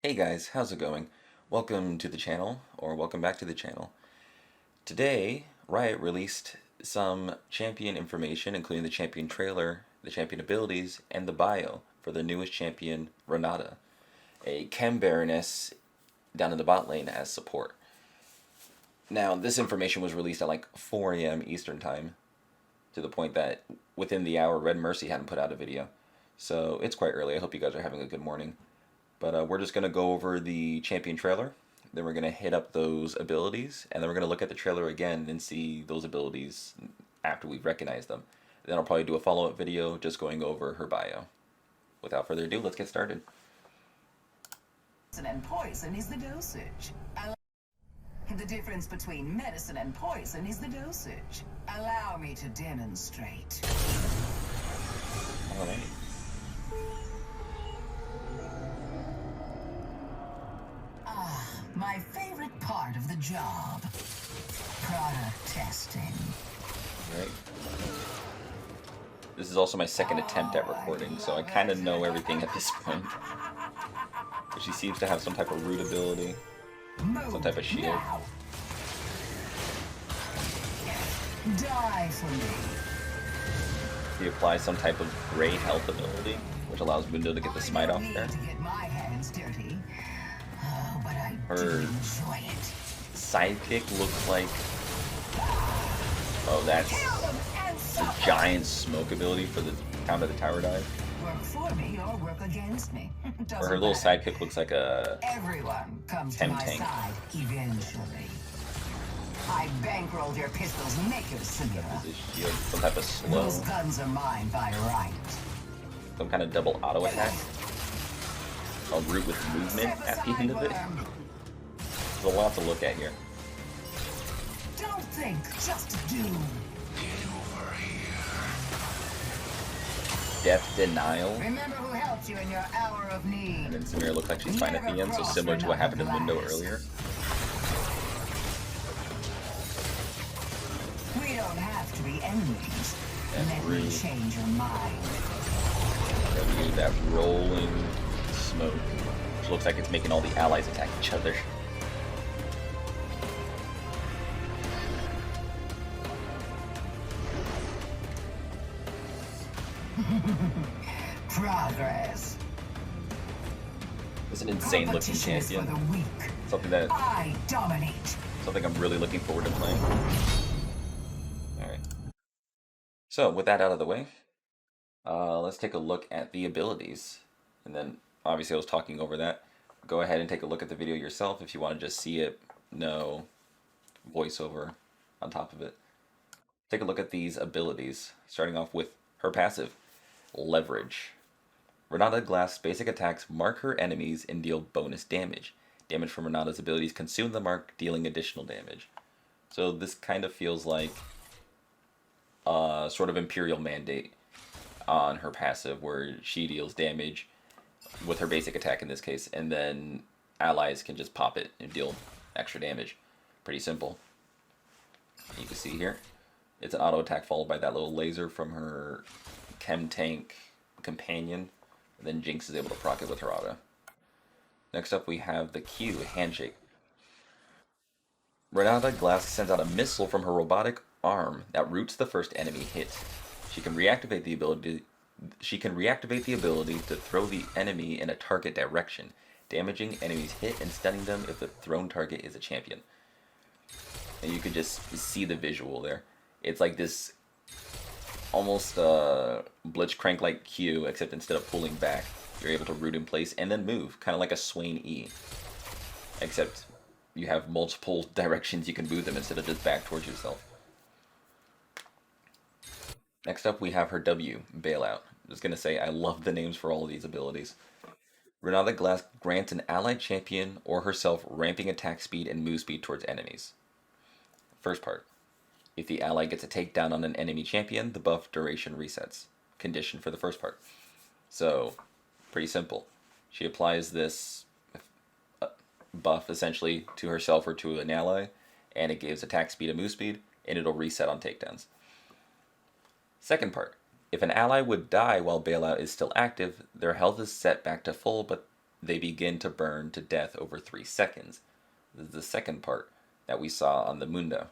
Hey guys, how's it going? Welcome to the channel, or welcome back to the channel. Today, Riot released some champion information, including the champion trailer, the champion abilities, and the bio for the newest champion, Renata, a Chem-Baroness down in the bot lane as support. Now, this information was released at like 4 a.m. Eastern Time, to the point that within the hour, Red Mercy hadn't put out a video. So it's quite early. I hope you guys are having a good morning. But we're just going to go over the champion trailer. Then we're going to hit up those abilities. And then we're going to look at the trailer again and see those abilities after we've recognized them. Then I'll probably do a follow-up video just going over her bio. Without further ado, let's get started. Medicine and poison is the dosage. The difference between medicine and poison is the dosage. Allow me to demonstrate. All right. My favorite part of the job. Product testing. Right. This is also my second attempt at recording, so I kind of know everything at this point. But she seems to have some type of root ability, some type of shield. Now. Die for me. He applies some type of gray health ability, which allows Mundo to get the smite off there. To get my hands dirty. Oh, but I do Her enjoy it. sidekick looks like... Oh, that's the giant smoke ability for the counter the tower dive. Work for me or work against me. Or her little sidekick looks like a... Everyone comes to my Chem-Tank. side eventually. I bankrolled your pistol's maker, Samira. This shield, some type of slow, Those guns are mine by right. some kind of double auto attack. A root with movement at the end of it. There's a lot to look at here. Don't think, just do. Death Denial. Remember who helped you in your hour of need. And then Samira looks like she's fine at the end, so similar to what happened in Mundo earlier. We don't have to be enemies. That's Let me rude. change your mind. Then we use that rolling smoke, which looks like it's making all the allies attack each other. Progress. It's an insane looking Competition is champion. for the weak. Something I dominate. I'm really looking forward to playing. Alright. So with that out of the way, let's take a look at the abilities. And then obviously I was talking over that. Go ahead and take a look at the video yourself if you want to just see it, no voiceover on top of it. Take a look at these abilities, starting off with her passive, Leverage. Renata Glasc's basic attacks mark her enemies and deal bonus damage. Damage from Renata's abilities consume the mark, dealing additional damage. So this kind of feels like a sort of Imperial Mandate on her passive, where she deals damage with her basic attack in this case, and then allies can just pop it and deal extra damage. Pretty simple. You can see here, it's an auto attack followed by that little laser from her Chem-Tank companion, and then Jinx is able to proc it with her auto. Next up we have the Q, Handshake. Renata Glasc sends out a missile from her robotic arm that roots the first enemy hit. She can reactivate the ability to throw the enemy in a target direction, damaging enemies hit and stunning them if the thrown target is a champion. And you could just see the visual there. It's like this almost Blitzcrank-like Q, except instead of pulling back, you're able to root in place and then move, kind of like a Swain E. Except you have multiple directions you can move them instead of just back towards yourself. Next up we have her W, Bailout. I'm just going to say I love the names for all of these abilities. Renata Glasc grants an allied champion or herself ramping attack speed and move speed towards enemies. First part. If the ally gets a takedown on an enemy champion, the buff duration resets. Condition for the first part. So, pretty simple. She applies this buff essentially to herself or to an ally, and it gives attack speed and move speed, and it'll reset on takedowns. Second part. If an ally would die while Bailout is still active, their health is set back to full, but they begin to burn to death over 3 seconds. This is the second part that we saw on the Mundo.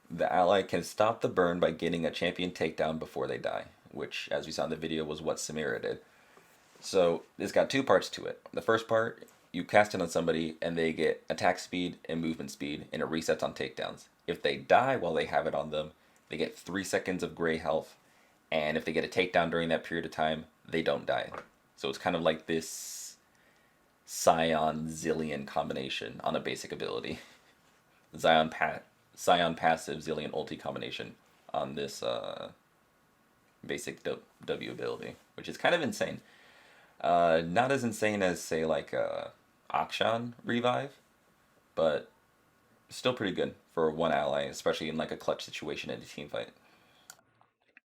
The ally can stop the burn by getting a champion takedown before they die, which, as we saw in the video, was what Samira did. So it's got 2 parts to it. The first part, you cast it on somebody and they get attack speed and movement speed, and it resets on takedowns. If they die while they have it on them, they get 3 seconds of gray health, and if they get a takedown during that period of time, they don't die. So it's kind of like this Scion Zillion combination on a basic ability. Scion passive Zillion ulti combination on this basic W ability, which is kind of insane. Not as insane as, say, like Akshan Revive, but still pretty good for one ally, especially in like a clutch situation in a team fight.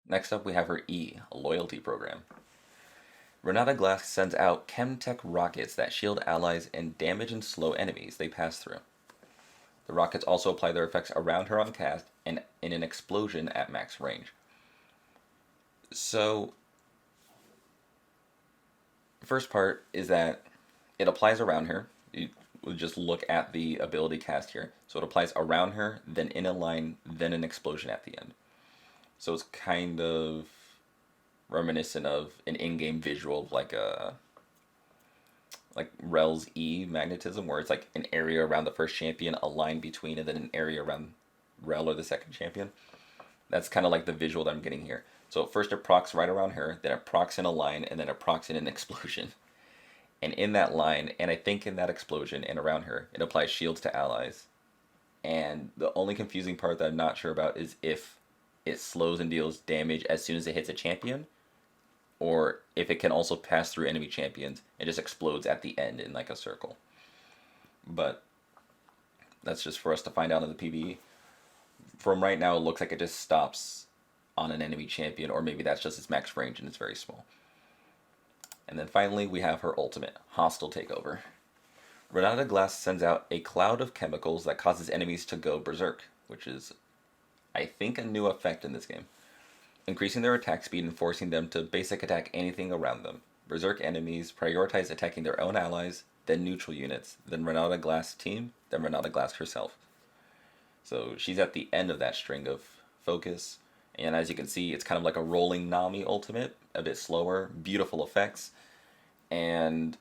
Next up, we have her E, a loyalty program. Renata Glasc sends out Chem-Tech rockets that shield allies and damage and slow enemies they pass through. The rockets also apply their effects around her on cast and in an explosion at max range. So, first part is that it applies around her. You would just look at the ability cast here. So it applies around her, then in a line, then an explosion at the end. So it's kind of reminiscent of an in-game visual like Rel's E magnetism, where it's like an area around the first champion, a line between, and then an area around Rel or the second champion. That's kind of like the visual that I'm getting here. So first it procs right around her, then it procs in a line, and then it procs in an explosion. And in that line, and I think in that explosion and around her, it applies shields to allies. And the only confusing part that I'm not sure about is if it slows and deals damage as soon as it hits a champion, or if it can also pass through enemy champions and just explodes at the end in like a circle. But that's just for us to find out in the PvE. From right now, it looks like it just stops on an enemy champion, or maybe that's just its max range and it's very small. And then finally, we have her ultimate, Hostile Takeover. Renata Glasc sends out a cloud of chemicals that causes enemies to go berserk, which is, I think, a new effect in this game, increasing their attack speed and forcing them to basic attack anything around them. Berserk enemies prioritize attacking their own allies, then neutral units, then Renata Glasc's team, then Renata Glasc herself. So she's at the end of that string of focus, and as you can see, it's kind of like a rolling Nami ultimate, a bit slower, beautiful effects, and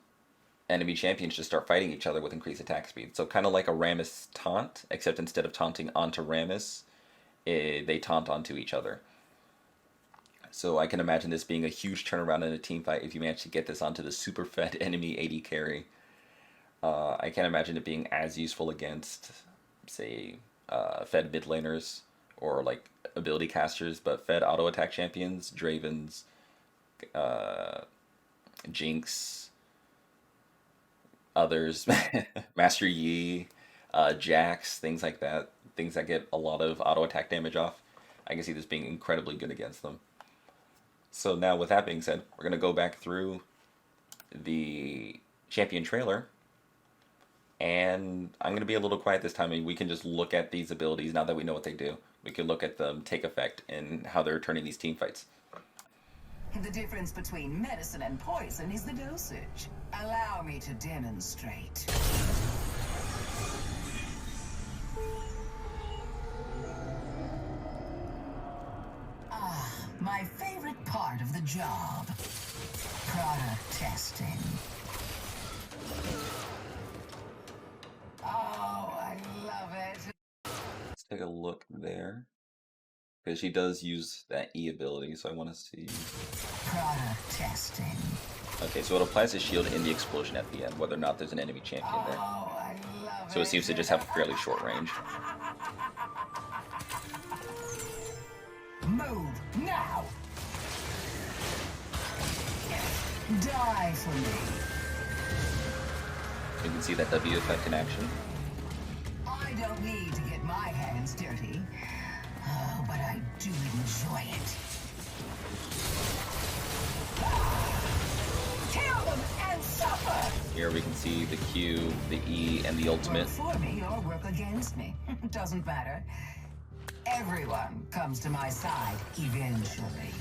enemy champions just start fighting each other with increased attack speed. So kind of like a Rammus taunt, except instead of taunting onto Rammus, they taunt onto each other. So I can imagine this being a huge turnaround in a team fight if you manage to get this onto the super fed enemy AD carry. I can't imagine it being as useful against, say, fed mid laners or like ability casters, but fed auto attack champions, Dravens, Jinx, others, Master Yi, Jax, things like that, things that get a lot of auto attack damage off. I can see this being incredibly good against them. So now, with that being said, we're going to go back through the champion trailer, and I'm going to be a little quiet this time, and we can just look at these abilities now that we know what they do. We can look at them take effect and how they're turning these team fights. The difference between medicine and poison is the dosage. Allow me to demonstrate. My favorite part of the job. Product testing. Oh, I love it. Let's take a look there, because she does use that E ability, so I want to see. Product testing. Okay, so it applies a shield in the explosion at the end, whether or not there's an enemy champion there. Oh, I love So it seems to just have a fairly short range. Move now. Die for me. You can see that W effect in action. I don't need to get my hands dirty. Oh, but I do enjoy it. Kill them and suffer! Here we can see the Q, the E, and the ultimate. Work for me or work against me. Doesn't matter. Everyone comes to my side eventually.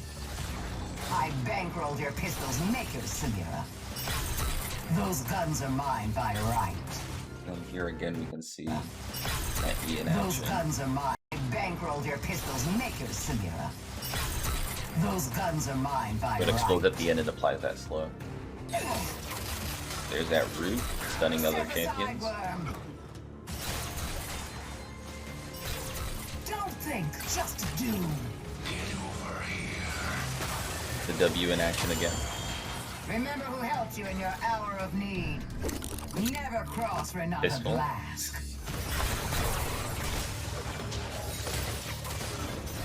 I bankrolled your pistol's makers, Samira. Those guns are mine by right. And here again we can see that E in Those action. guns are mine. I bankrolled your pistol's maker, Samira. Those guns are mine by It right. explodes at the end and applies that slow. There's that root, stunning other Step aside, champions. worm. Don't think, just do. The W in action again. Remember who helped you in your hour of need. Never cross Renata Pistol. Glasc.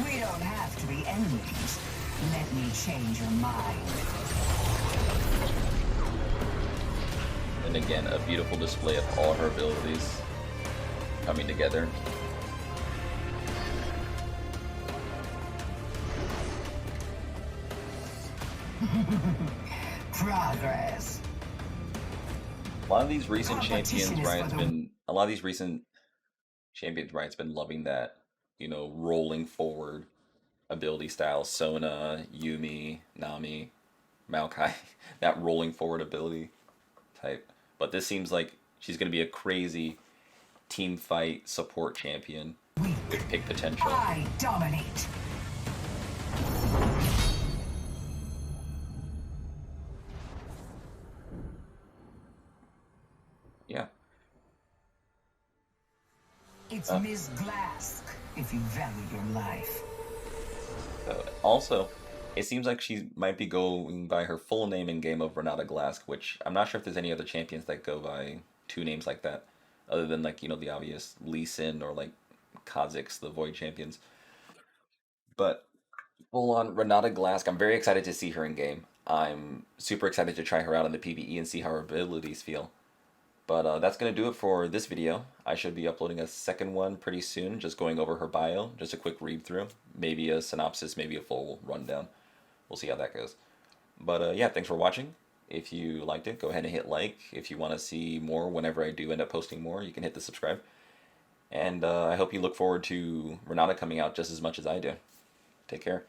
We don't have to be enemies. Let me change your mind. And again, a beautiful display of all her abilities coming together. Progress. A lot of these recent Competition champions, is Brian's for the- been Brian's been loving that, you know, rolling forward ability style. Sona, Yumi, Nami, Maokai, that rolling forward ability type. But this seems like she's gonna be a crazy team fight support champion with big potential. I dominate. Yeah. It's Ms. Glasc, if you value your life. Also, it seems like she might be going by her full name in game of Renata Glasc, which I'm not sure if there's any other champions that go by two names like that, other than like, you know, the obvious Lee Sin or like Kha'Zix, the Void champions. But full on Renata Glasc, I'm very excited to see her in game. I'm super excited to try her out in the PvE and see how her abilities feel. But that's going to do it for this video. I should be uploading a second one pretty soon, just going over her bio, just a quick read through, maybe a synopsis, maybe a full rundown. We'll see how that goes. But yeah, thanks for watching. If you liked it, go ahead and hit like. If you want to see more whenever I do end up posting more, you can hit the subscribe. And I hope you look forward to Renata coming out just as much as I do. Take care.